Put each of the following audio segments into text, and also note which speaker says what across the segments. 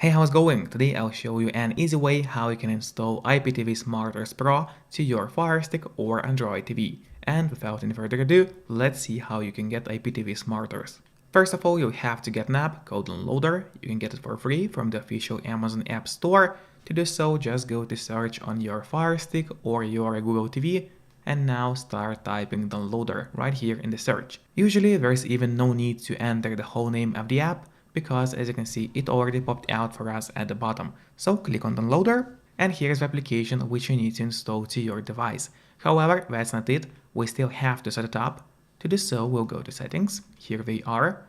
Speaker 1: Hey, how's it going? Today I'll show you an easy way how you can install IPTV Smarters Pro to your Firestick or Android TV. And without any further ado, let's see how you can get IPTV Smarters. First of all, you have to get an app called Downloader. You can get it for free from the official Amazon App Store. To do so, just go to search on your Firestick or your Google TV and now start typing Downloader right here in the search. Usually there's even no need to enter the whole name of the app, because as you can see it already popped out for us at the bottom. So click on Downloader and here's the application which you need to install to your device. However, that's not it, we still have to set it up. To do so, we'll go to settings, here they are,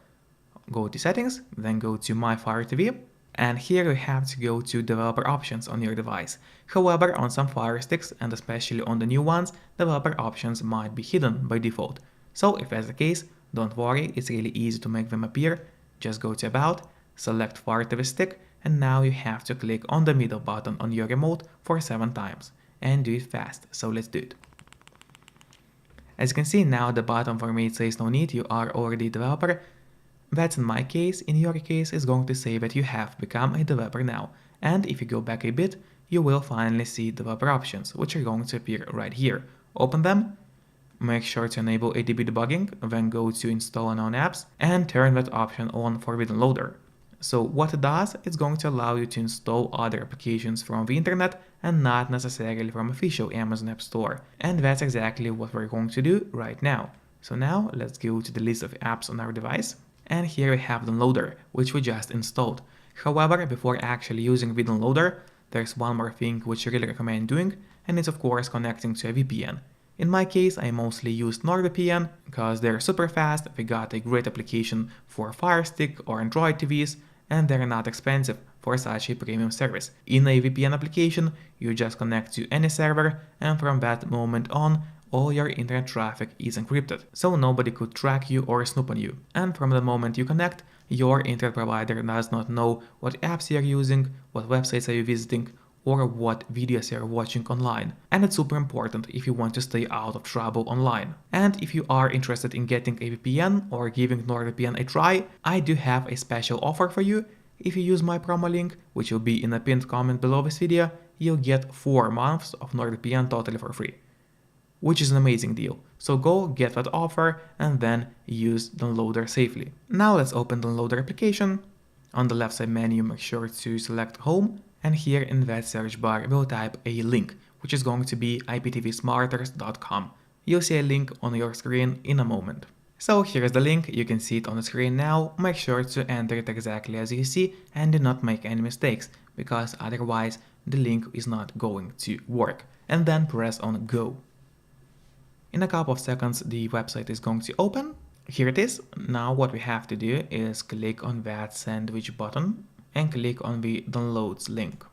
Speaker 1: go to settings, then go to My Fire TV, and here you have to go to developer options on your device. However, on some Fire Sticks and especially on the new ones, developer options might be hidden by default. So if that's the case, don't worry, it's really easy to make them appear. Just go to About, select Fire TV Stick, and now you have to click on the middle button on your remote for 7 times. And do it fast, so let's do it. As you can see now, the bottom for me it says no need, you are already a developer. That's in my case. In your case, it's going to say that you have become a developer now. And if you go back a bit, you will finally see developer options, which are going to appear right here. Open them. Make sure to enable ADB debugging, then go to install unknown apps and turn that option on for the downloader. So what it does, it's going to allow you to install other applications from the internet and not necessarily from official Amazon App Store. And that's exactly what we're going to do right now. So now let's go to the list of apps on our device. And here we have Downloader, which we just installed. However, before actually using the downloader, there's one more thing which I really recommend doing, and it's of course connecting to a VPN. In my case, I mostly used NordVPN because they're super fast, they got a great application for Firestick or Android TVs, and they're not expensive for such a premium service. In a VPN application, you just connect to any server, and from that moment on, all your internet traffic is encrypted, so nobody could track you or snoop on you. And from the moment you connect, your internet provider does not know what apps you're using, what websites are you visiting, or what videos you're watching online. And it's super important if you want to stay out of trouble online. And if you are interested in getting a VPN or giving NordVPN a try, I do have a special offer for you. If you use my promo link, which will be in the pinned comment below this video, you'll get 4 months of NordVPN totally for free, which is an amazing deal. So go get that offer and then use Downloader safely. Now let's open Downloader application. On the left side menu, make sure to select Home, and here in that search bar we'll type a link, which is going to be iptvsmarters.com. You'll see a link on your screen in a moment. So here's the link, you can see it on the screen now. Make sure to enter it exactly as you see and do not make any mistakes, because otherwise the link is not going to work. And then press on Go. In a couple of seconds the website is going to open. Here it is. Now what we have to do is click on that sandwich button and click on the downloads link.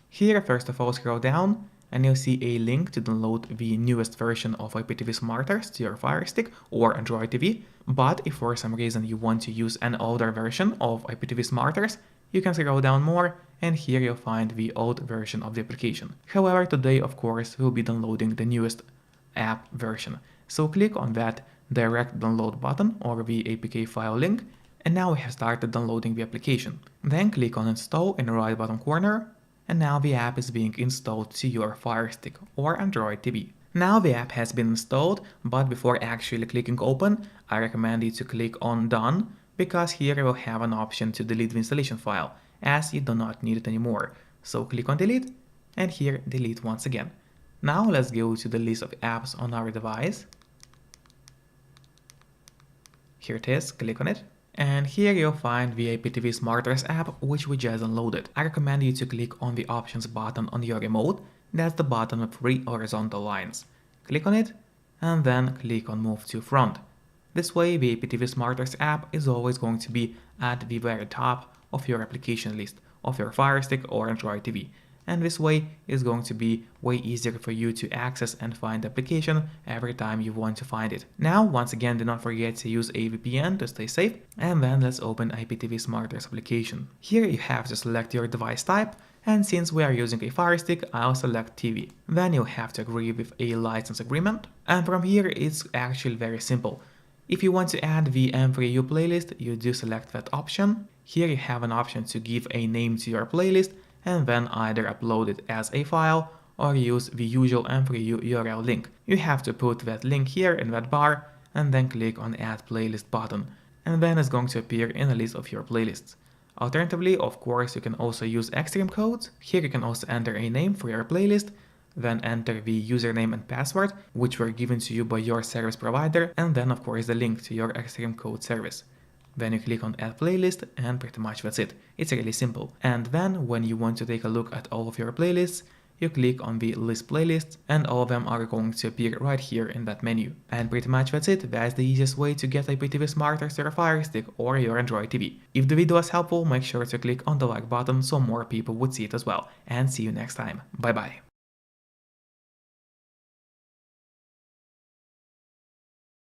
Speaker 1: Here first of all scroll down and you'll see a link to download the newest version of IPTV Smarters to your Firestick or Android TV. But if for some reason you want to use an older version of IPTV Smarters, you can scroll down more and here you'll find the old version of the application. However, today of course we'll be downloading the newest app version. So click on that direct download button or the APK file link, and now we have started downloading the application. Then click on install in the right bottom corner, and now the app is being installed to your Firestick or Android TV. Now the app has been installed, but before actually clicking open, I recommend you to click on done, because here you will have an option to delete the installation file, as you do not need it anymore. So click on delete, and here delete once again. Now let's go to the list of apps on our device. Here it is, click on it. And here you'll find the IPTV Smarters app, which we just downloaded. I recommend you to click on the options button on your remote. That's the button with 3 horizontal lines. Click on it and then click on move to front. This way the IPTV Smarters app is always going to be at the very top of your application list of your Firestick or Android TV. And this way is going to be way easier for you to access and find the application every time you want to find it. Now, once again, do not forget to use a VPN to stay safe, and then let's open IPTV Smarters application. Here you have to select your device type, and since we are using a Firestick, I'll select TV. Then you'll have to agree with a license agreement, and from here it's actually very simple. If you want to add the M3U playlist, you do select that option. Here you have an option to give a name to your playlist and then either upload it as a file or use the usual M3U URL link. You have to put that link here in that bar and then click on Add Playlist button, and then it's going to appear in a list of your playlists. Alternatively, of course, you can also use Extreme codes. Here you can also enter a name for your playlist, then enter the username and password, which were given to you by your service provider, and then of course the link to your Extreme code service. Then you click on Add Playlist and pretty much that's it. It's really simple. And then when you want to take a look at all of your playlists, you click on the list playlists and all of them are going to appear right here in that menu. And pretty much that's it. That's the easiest way to get IPTV Smarters to your Firestick or your Android TV. If the video was helpful, make sure to click on the like button so more people would see it as well. And see you next time. Bye bye.